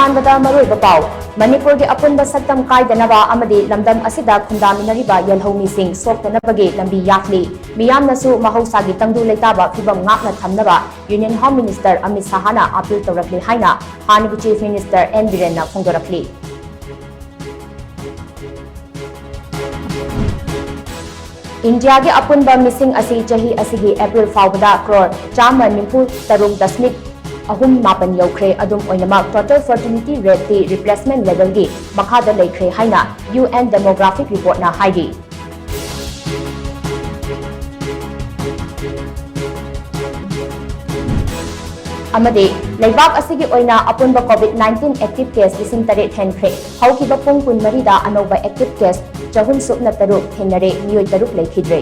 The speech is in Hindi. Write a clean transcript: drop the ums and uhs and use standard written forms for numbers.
अहानबदा मरोइबा पाउ मणिपुर के अपुनबा सक्तम कायदनबा अमदि लमदम असिदा खुंदामिनरिबा यलहौमीसिंग सोक्तनबगे लंबी याखली मियामनसु महौसागी तंगदु लेताबा फिबम ngakna thamnaba union home minister Amit शाहना अपील तौरखली हाइना हानिबी चीफ मिनिस्टर एन बिरेनना फोंदोरखली। इंडिया के अपुनबा मिसिंग असी चही असिगी अप्रैल फाउबदा क्रोर चामा निम्फु तरुक दशमिक अहुम मापन यौख्रे अदुम ओइनमक टोटल फर्टिलिटी रेट ती रिप्लेसमेंट लेवल गी मखादा लेख्रे हाइना यूएन डेमोग्राफिक रिपोर्ट ना हाइरी। अमदे लेबाक असिगी ओइना अपुनबा कोविड-19 एक्टिव केस लिसिंग तरे हेनख्रे हौकिबा पुंग कुन मरीदा अनोबा एक्टिव केस चहुन सुपना तरुक थेनरे मियोय तरुक लेखिद्रे।